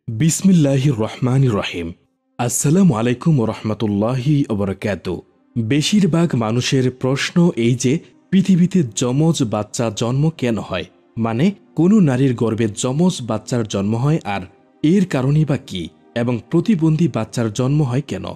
বিসমিল্লাহির রহমানির রহিম। আসসালামু আলাইকুম রহমতুল্লাহি ওবরাকাতু। বেশিরভাগ মানুষের প্রশ্ন এই যে পৃথিবীতে যমজ বাচ্চা জন্ম কেন হয়, মানে কোনো নারীর গর্ভে যমজ বাচ্চার জন্ম হয় আর এর কারণই বা কি, এবং প্রতিবন্ধী বাচ্চার জন্ম হয় কেন,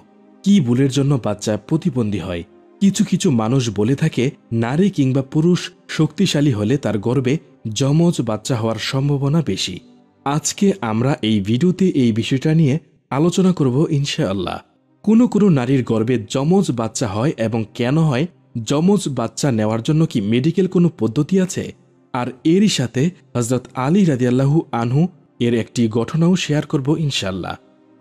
কি ভুলের জন্য বাচ্চা প্রতিবন্ধী হয়। কিছু কিছু মানুষ বলে থাকে নারী কিংবা পুরুষ শক্তিশালী হলে তার গর্ভে যমজ বাচ্চা হওয়ার সম্ভাবনা বেশি। আজকে আমরা এই ভিডিওতে এই বিষয়টা নিয়ে আলোচনা করব ইনশাআল্লাহ। কোনো কোনো নারীর গর্ভে যমজ বাচ্চা হয় এবং কেন হয়, যমজ বাচ্চা নেওয়ার জন্য কি মেডিকেল কোনো পদ্ধতি আছে, আর এরই সাথে হযরত আলী রাদিয়াল্লাহু আনহু এর একটি ঘটনাও শেয়ার করব ইনশাআল্লাহ।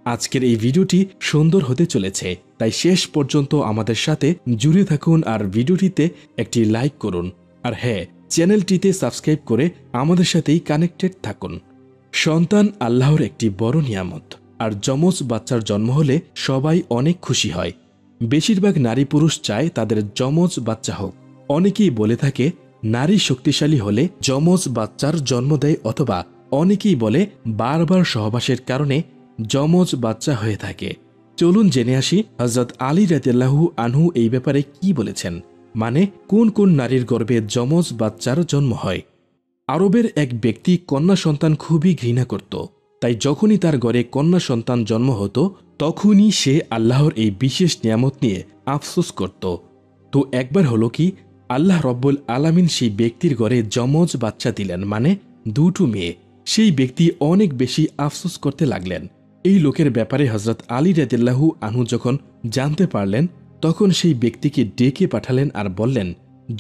আজকের এই ভিডিওটি সুন্দর হতে চলেছে, তাই শেষ পর্যন্ত আমাদের সাথে জুড়ে থাকুন আর ভিডিওটিতে একটি লাইক করুন, আর হ্যাঁ, চ্যানেলটিতে সাবস্ক্রাইব করে আমাদের সাথেই কানেক্টেড থাকুন। সন্তান আল্লাহর একটি বড় নিয়ামত, আর যমজ বাচ্চার জন্ম হলে সবাই অনেক খুশি হয়। বেশিরভাগ নারী পুরুষ চায় তাদের যমজ বাচ্চা হোক। অনেকেই বলে থাকে নারী শক্তিশালী হলে যমজ বাচ্চার জন্ম দেয়, অথবা অনেকেই বলে বারবার সহবাসের কারণে যমজ বাচ্চা হয়ে থাকে। চলুন জেনে আসি হযরত আলী রাদিয়াল্লাহু আনহু এই ব্যাপারে কি বলেছেন, মানে কোন কোন নারীর গর্ভে যমজ বাচ্চার জন্ম হয়। আরবের এক ব্যক্তি কন্যা সন্তান খুবই ঘৃণা করত, তাই যখনই তার ঘরে কন্যা সন্তান জন্ম হতো তখনই সে আল্লাহর এই বিশেষ নিয়ামত নিয়ে আফসোস করত। তো একবার হলো কি, আল্লাহ রব্বুল আলামিন সেই ব্যক্তির ঘরে যমজ বাচ্চা দিলেন, মানে দুটো মেয়ে। সেই ব্যক্তি অনেক বেশি আফসোস করতে লাগলেন। এই লোকের ব্যাপারে হযরত আলী রাদিয়াল্লাহু আনহু যখন জানতে পারলেন, তখন সেই ব্যক্তিকে ডেকে পাঠালেন আর বললেন,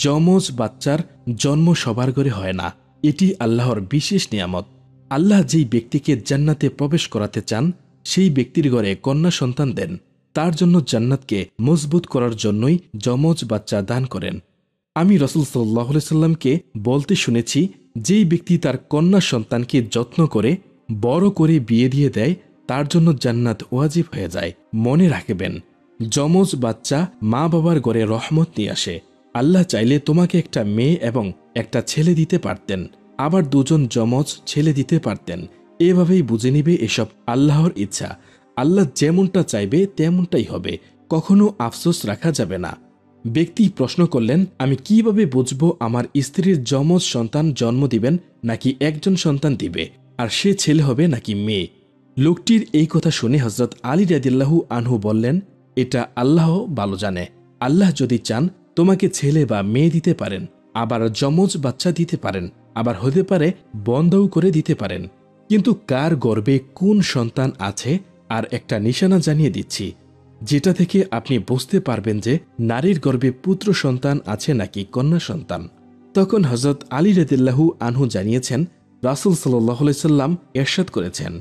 যমজ বাচ্চার জন্ম সবার ঘরে হয় না, এটি আল্লাহর বিশেষ নিয়ামত। আল্লাহ যেই ব্যক্তিকে জান্নাতে প্রবেশ করাতে চান সেই ব্যক্তির ঘরে কন্যা সন্তান দেন, তার জন্য জান্নাতকে মজবুত করার জন্যই যমজ বাচ্চা দান করেন। আমি রাসূল সাল্লাল্লাহু আলাইহি সাল্লামকে বলতে শুনেছি, যেই ব্যক্তি তার কন্যা সন্তানকে যত্ন করে বড় করে বিয়ে দিয়ে দেয় তার জন্য জান্নাত ওয়াজিব হয়ে যায়। মনে রাখবেন, যমজ বাচ্চা মা বাবার ঘরে রহমত নিয়ে আসে। আল্লাহ চাইলে তোমাকে একটা মেয়ে এবং একটা ছেলে দিতে পারতেন, আবার দুজন যমজ ছেলে দিতে পারতেন। এভাবেই বুঝে নিবে এসব আল্লাহর ইচ্ছা। আল্লাহ যেমনটা চাইবে তেমনটাই হবে, কখনো আফসোস রাখা যাবে না। ব্যক্তি প্রশ্ন করলেন, আমি কিভাবে বুঝবো আমার স্ত্রীর যমজ সন্তান জন্ম দিবেন নাকি একজন সন্তান দিবে, আর সে ছেলে হবে নাকি মেয়ে? লোকটির এই কথা শুনে হযরত আলী রাদিয়াল্লাহু আনহু বললেন, এটা আল্লাহ ভালো জানে। আল্লাহ যদি চান তোমাকে ছেলে বা মেয়ে দিতে পারেন, আবার যমজ বাচ্চা দিতে পারেন, আবার হতে পারে বন্ধও করে দিতে পারেন। কিন্তু কার গর্ভে কোন সন্তান আছে আর একটা নিশানা জানিয়ে দিচ্ছি, যেটা থেকে আপনি বুঝতে পারবেন যে নারীর গর্ভে পুত্র সন্তান আছে নাকি কন্যা সন্তান। তখন হযরত আলী রাদিয়াল্লাহু আনহু জানিয়েছেন, রাসূল সাল্লাল্লাহু আলাইহি সাল্লাম ইরশাদ করেছেন,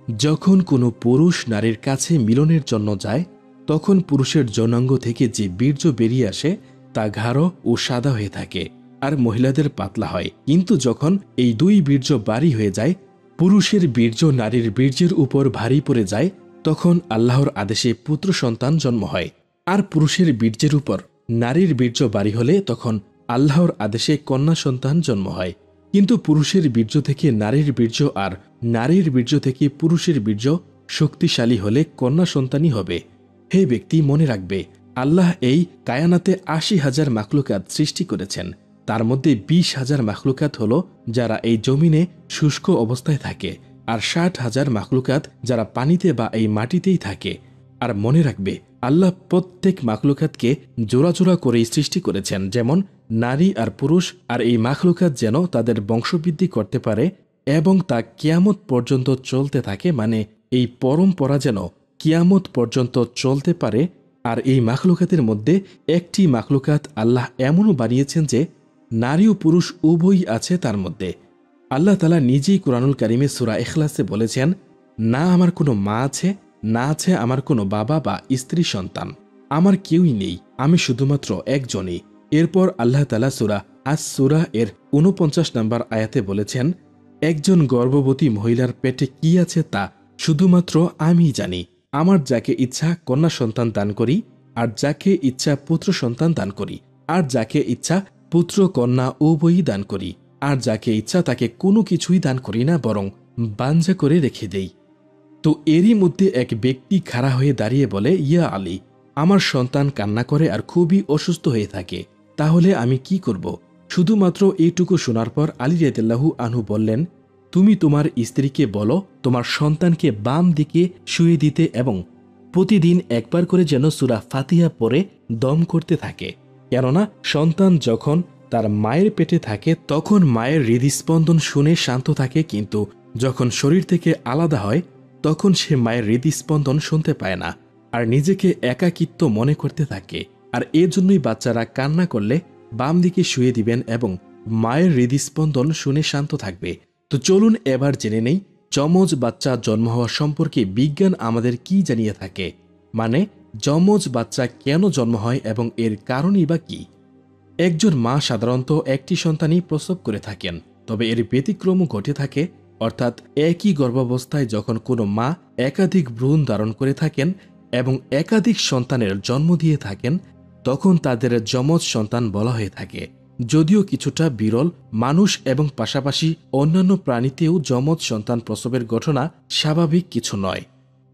যখন কোনো পুরুষ নারীর কাছে মিলনের জন্য যায় তখন পুরুষের যৌনাঙ্গ থেকে যে বীর্য বেরিয়ে আসে তা গাঢ় ও সাদা হয়ে থাকে, আর মহিলাদের পাতলা হয়। কিন্তু যখন এই দুই বীর্য ভারী হয়ে যায়, পুরুষের বীর্য নারীর বীর্যের উপর ভারী পড়ে যায়, তখন আল্লাহর আদেশে পুত্র সন্তান জন্ম হয়। আর পুরুষের বীর্যের উপর নারীর বীর্য ভারী হলে তখন আল্লাহর আদেশে কন্যা সন্তান জন্ম হয়। কিন্তু পুরুষের বীর্য থেকে নারীর বীর্য আর নারীর বীর্য থেকে পুরুষের বীর্য শক্তিশালী হলে কন্যা সন্তানই হবে। হে ব্যক্তি, মনে রাখবে, আল্লাহ এই কায়ানাতে ৮০,০০০ মাখলুকাত সৃষ্টি করেছেন। তার মধ্যে ২০,০০০ মাখলুকাত হল যারা এই জমিনে শুষ্ক অবস্থায় থাকে, আর ৬০,০০০ মাখলুকাত যারা পানিতে বা এই মাটিতেই থাকে। আর মনে রাখবে, আল্লাহ প্রত্যেক মাখলুকাতকে জোড়া জোড়া করেই সৃষ্টি করেছেন, যেমন নারী আর পুরুষ। আর এই মাখলুকাত যেন তাদের বংশবৃদ্ধি করতে পারে এবং তা কিয়ামত পর্যন্ত চলতে থাকে, মানে এই পরম্পরা যেন কিয়ামত পর্যন্ত চলতে পারে। আর এই মাখলুকাতের মধ্যে একটি মাখলুকাত আল্লাহ এমনও বানিয়েছেন যে নারী ও পুরুষ উভয়ই আছে তার মধ্যে। আল্লাহ তাআলা নিজেই কুরআনুল কারীমে সূরা ইখলাসে বলেছেন, না আমার কোনো মা আছে, না আছে আমার কোনো বাবা বা স্ত্রী সন্তান, আমার কেউই নেই, আমি শুধুমাত্র একজনই। এরপর আল্লাহ তাআলা সূরা আস-সূরা এর ৪৯ নম্বর আয়াতে বলেছেন, একজন গর্ভবতী মহিলার পেটে কি আছে তা শুধুমাত্র আমিই জানি। আমার যাকে ইচ্ছা কন্যা সন্তান দান করি, আর যাকে ইচ্ছা পুত্র সন্তান দান করি, আর যাকে ইচ্ছা পুত্র কন্যা উভয়ই দান করি, আর যাকে ইচ্ছা তাকে কোনো কিছুই দান করি না, বরং বাঞ্জা করে রেখে দেই। তো এরই মধ্যে এক ব্যক্তি খাড়া হয়ে দাঁড়িয়ে বলে, ইয়া আলী, আমার সন্তান কান্না করে আর খুবই অসুস্থ হয়ে থাকে, তাহলে আমি কি করব? শুধুমাত্র এইটুকু শোনার পর আলী রাদিয়াল্লাহু আনহু বললেন, তুমি তোমার স্ত্রীকে বলো তোমার সন্তানকে বাম দিকে শুয়ে দিতে এবং প্রতিদিন একবার করে যেন সূরা ফাতিহা পড়ে দম করতে থাকে। কেননা সন্তান যখন তার মায়ের পেটে থাকে তখন মায়ের হৃদস্পন্দন শুনে শান্ত থাকে, কিন্তু যখন শরীর থেকে আলাদা হয় তখন সে মায়ের হৃদস্পন্দন শুনতে পায় না আর নিজেকে একাকিত্ব মনে করতে থাকে। আর এজন্যই বাচ্চারা কান্না করলে বাম দিকে শুয়ে দিবেন এবং মায়ের হৃদস্পন্দন শুনে শান্ত থাকবে। তো চলুন এবার জেনে নেই যমজ বাচ্চা জন্ম হওয়া সম্পর্কে বিজ্ঞান আমাদের কি জানিয়ে থাকে, মানে যমজ বাচ্চা কেন জন্ম হয় এবং এর কারণই বা কি। একজন মা সাধারণত একটি সন্তানই প্রসব করে থাকেন, তবে এর ব্যতিক্রমও ঘটে থাকে, অর্থাৎ একই গর্ভাবস্থায় যখন কোনো মা একাধিক ভ্রূণ ধারণ করে থাকেন এবং একাধিক সন্তানের জন্ম দিয়ে থাকেন তখন তাদের যমজ সন্তান বলা হয়ে থাকে। যদিও কিছুটা বিরল, মানুষ এবং পাশাপাশি অন্যান্য প্রাণীতেও যমজ সন্তান প্রসবের ঘটনা স্বাভাবিক কিছু নয়।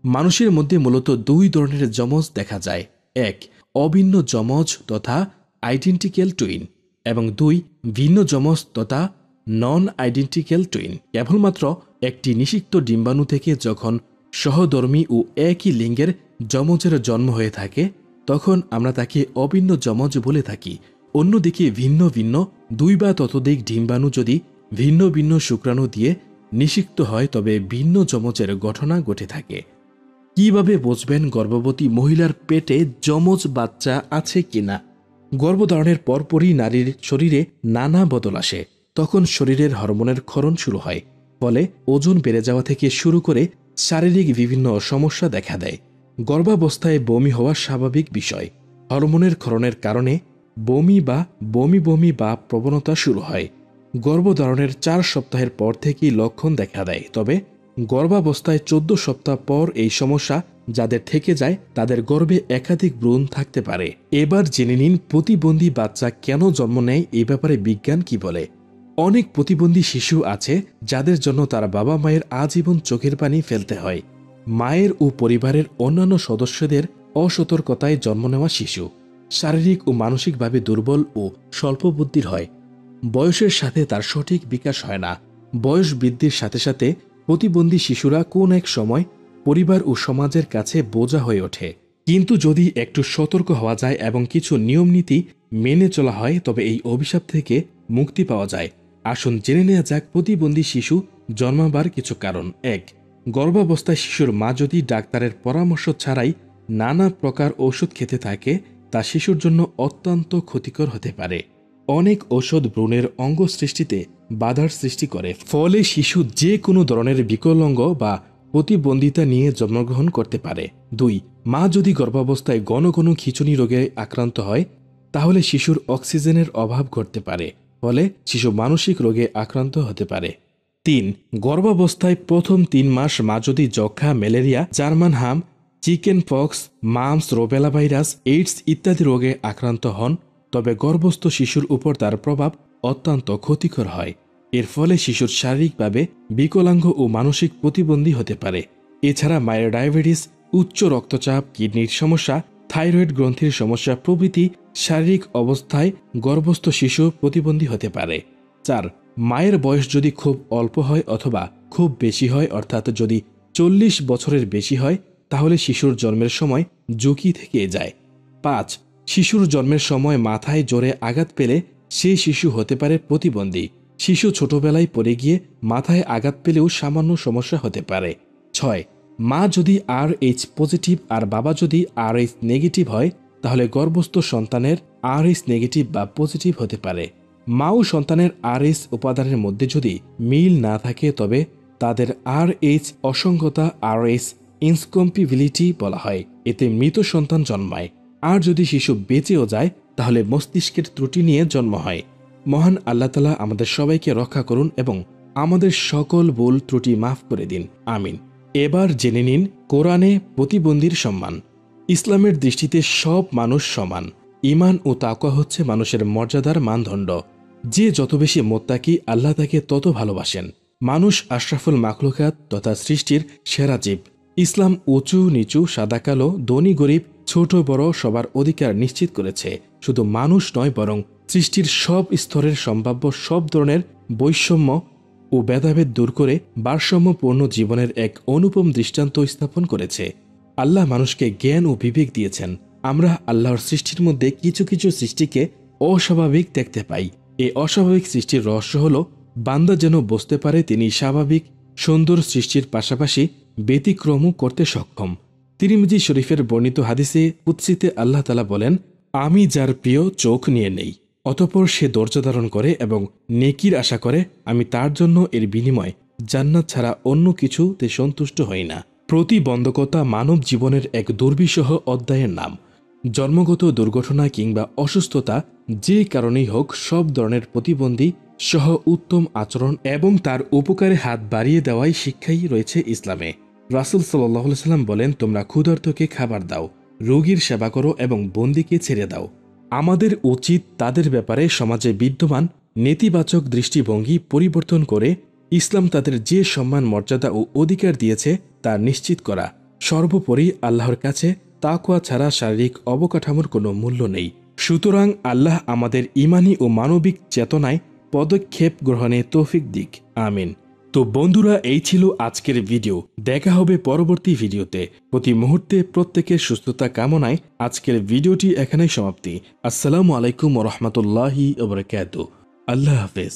মানুষের মধ্যে মূলত দুই ধরনের যমজ দেখা যায়, এক অভিন্ন যমজ তথা আইডেন্টিক্যাল টুইন এবং দুই ভিন্ন যমজ তথা নন আইডেন্টিক্যাল টুইন। কেবলমাত্র একটি নিষিক্ত ডিম্বাণু থেকে যখন সহধর্মী ও একই লিঙ্গের যমজের জন্ম হয়ে থাকে তখন আমরা তাকে অভিন্ন যমজ বলে থাকি। অন্যদিকে ভিন্ন ভিন্ন দুই বা ততোধিক ডিম্বাণু যদি ভিন্ন ভিন্ন শুক্রাণু দিয়ে নিষিক্ত হয় তবে ভিন্ন যমজের ঘটনা ঘটে থাকে। কিভাবে বুঝবেন গর্ভবতী মহিলার পেটে যমজ বাচ্চা আছে কিনা? গর্ভধারণের পরপরই নারীর শরীরে নানা বদল আসে। তখন শরীরের হরমোনের ক্ষরণ শুরু হয়, ফলে ওজন বেড়ে যাওয়া থেকে শুরু করে শারীরিক বিভিন্ন সমস্যা দেখা দেয়। গর্ভাবস্থায় বমি হওয়া স্বাভাবিক বিষয়। হরমোনের ক্ষরণের কারণে বমি বা প্রবণতা শুরু হয়। গর্ভধারণের 4 সপ্তাহের পর থেকেই লক্ষণ দেখা দেয়, তবে গর্ভাবস্থায় 14 সপ্তাহ পর এই সমস্যা যাদের থেকে যায় তাদের গর্ভে একাধিক ভ্রূণ থাকতে পারে। এবার জেনে নিন প্রতিবন্ধী বাচ্চা কেন জন্ম নেয়, এই ব্যাপারে বিজ্ঞান কি বলে। অনেক প্রতিবন্ধী শিশু আছে যাদের জন্য তার বাবা মায়ের আজীবন চোখের পানি ফেলতে হয়। মায়ের ও পরিবারের অন্যান্য সদস্যদের অসতর্কতায় জন্ম নেওয়া শিশু শারীরিক ও মানসিকভাবে দুর্বল ও স্বল্প বুদ্ধির হয়। বয়সের সাথে তার সঠিক বিকাশ হয় না। বয়স বৃদ্ধির সাথে সাথে প্রতিবন্ধী শিশুরা কোন এক সময় পরিবার ও সমাজের কাছে বোঝা হয়ে ওঠে। কিন্তু যদি একটু সতর্ক হওয়া যায় এবং কিছু নিয়মনীতি মেনে চলা হয় তবে এই অভিশাপ থেকে মুক্তি পাওয়া যায়। আসুন জেনে নেওয়া যাক প্রতিবন্ধী শিশু জন্মাবার কিছু কারণ। 1. গর্ভাবস্থায় শিশুর মা যদি ডাক্তারের পরামর্শ ছাড়াই নানা প্রকার ওষুধ খেতে থাকে তা শিশুর জন্য অত্যন্ত ক্ষতিকর হতে পারে। অনেক ঔষধ ভ্রূণের অঙ্গ সৃষ্টিতে বাধার সৃষ্টি করে, ফলে শিশু যে কোনো ধরনের বিকলাঙ্গ বা প্রতিবন্ধিতা নিয়ে জন্মগ্রহণ করতে পারে। 2. মা যদি গর্ভাবস্থায় ঘন ঘন খিঁচুনি রোগে আক্রান্ত হয় তাহলে শিশুর অক্সিজেনের অভাব ঘটতে পারে, ফলে শিশু মানসিক রোগে আক্রান্ত হতে পারে। 3. গর্ভাবস্থায় প্রথম 3 মাস মা যদি যক্ষা, ম্যালেরিয়া, জার্মান হাম, chicken pox, mumps, rubella virus, AIDS ইত্যাদি রোগে আক্রান্ত হন তবে গর্ভস্থ শিশুর উপর তার প্রভাব অত্যন্ত ক্ষতিকর হয়। এর ফলে শিশুর শারীরিকভাবে বিকলাঙ্গ ও মানসিক প্রতিবন্ধী হতে পারে। এছাড়া মায়ের ডায়াবেটিস, উচ্চ রক্তচাপ, কিডনির সমস্যা, থাইরয়েড গ্রন্থির সমস্যা প্রভৃতি শারীরিক অবস্থায় গর্ভস্থ শিশু প্রতিবন্ধী হতে পারে। 4. মায়ের বয়স যদি খুব অল্প হয় অথবা খুব বেশি হয়, অর্থাৎ যদি 40 বছরের বেশি হয় তাহলে শিশুর জন্মের সময় ঝুঁকি থেকে যায়। 5. শিশুর জন্মের সময় মাথায় জোরে আঘাত পেলে সেই শিশু হতে পারে প্রতিবন্ধী। শিশু ছোটবেলায় পড়ে গিয়ে মাথায় আঘাত পেলেও সামান্য সমস্যা হতে পারে। 6. মা যদি RH পজিটিভ আর বাবা যদি RH নেগেটিভ হয় তাহলে গর্ভস্থ সন্তানের RH নেগেটিভ বা পজিটিভ হতে পারে। মা ও সন্তানের RH উপাদানের মধ্যে যদি মিল না থাকে তবে তাদের RH অসঙ্গতা, RH ইনকম্প্যাটিবিলিটি বলা হয়। এতে মৃত সন্তান জন্মায়। আর যদি শিশু বেঁচেও যায় তাহলে মস্তিষ্কের ত্রুটি নিয়ে জন্ম হয়। মহান আল্লাহ তাআলা আমাদের সবাইকে রক্ষা করুন এবং আমাদের সকল ভুল ত্রুটি মাফ করে দিন, আমিন। এবার জেনে নিন কোরআনে প্রতিবন্ধীর সম্মান। ইসলামের দৃষ্টিতে সব মানুষ সমান। ঈমান ও তাকওয়া হচ্ছে মানুষের মর্যাদার মানদণ্ড। যে যত বেশি মুত্তাকি আল্লাহ তাকে তত ভালোবাসেন। মানুষ আশরাফুল মাখলুকাত তথা সৃষ্টির সেরা জীব। ইসলাম উঁচু নিচু সাদা কালো ধনী গরিব ছোট বড় সবার অধিকার নিশ্চিত করেছে। শুধু মানুষ নয়, বরং সৃষ্টির সব স্তরের সম্ভাব্য সব ধরনের বৈষম্য ও ভেদাভেদ দূর করে ভারসাম্যপূর্ণ জীবনের এক অনুপম দৃষ্টান্ত স্থাপন করেছে। আল্লাহ মানুষকে জ্ঞান ও বিবেক দিয়েছেন। আমরা আল্লাহর সৃষ্টির মধ্যে কিছু কিছু সৃষ্টিকে অস্বাভাবিক দেখতে পাই। এই অস্বাভাবিক সৃষ্টির রহস্য হল বান্দা যেন বুঝতে পারে তিনি স্বাভাবিক সুন্দর সৃষ্টির পাশাপাশি ব্যতিক্রমও করতে সক্ষম। তিরমিজি শরীফের বর্ণিত হাদিসে কুদসিতে আল্লাহ তাআলা বলেন, আমি যার প্রিয় চোখ নিয়ে নেই, অতঃপর সে ধৈর্য ধারণ করে এবং নেকির আশা করে, আমি তার জন্য এর বিনিময় জান্নাত ছাড়া অন্য কিছুতে সন্তুষ্ট হই না। প্রতিবন্ধকতা মানব জীবনের এক দুর্বিষহ অধ্যায়ের নাম। জন্মগত দুর্ঘটনা কিংবা অসুস্থতা যে কারণেই হোক, সব ধরনের প্রতিবন্ধী সহ উত্তম আচরণ এবং তার উপকারে হাত বাড়িয়ে দেওয়াই শিক্ষাই রয়েছে ইসলামে। রাসূল সাল্লাল্লাহু আলাইহি সাল্লাম বলেন, তোমরা ক্ষুধার্তকে খাবার দাও, রোগীর সেবা করো এবং বন্দীকে ছেড়ে দাও। আমাদের উচিত তাদের ব্যাপারে সমাজে বিদ্যমান নেতিবাচক দৃষ্টিভঙ্গি পরিবর্তন করে ইসলাম তাদের যে সম্মান মর্যাদা ও অধিকার দিয়েছে তা নিশ্চিত করা। সর্বোপরি আল্লাহর কাছে তাকওয়া ছাড়া শারীরিক অবকাঠামোর কোনো মূল্য নেই। সুতরাং আল্লাহ আমাদের ইমানি ও মানবিক চেতনায় পদক্ষেপ গ্রহণে তৌফিক দিক। আমিন। তো বন্ধুরা, এই ছিল আজকের ভিডিও। দেখা হবে পরবর্তী ভিডিওতে। প্রতি মুহূর্তে প্রত্যেকের সুস্থতা কামনায় আজকের ভিডিওটি এখানেই সমাপ্তি। আসসালামু আলাইকুম ওয়া রাহমাতুল্লাহি ওয়া বারাকাতুহু। আল্লাহ হাফেজ।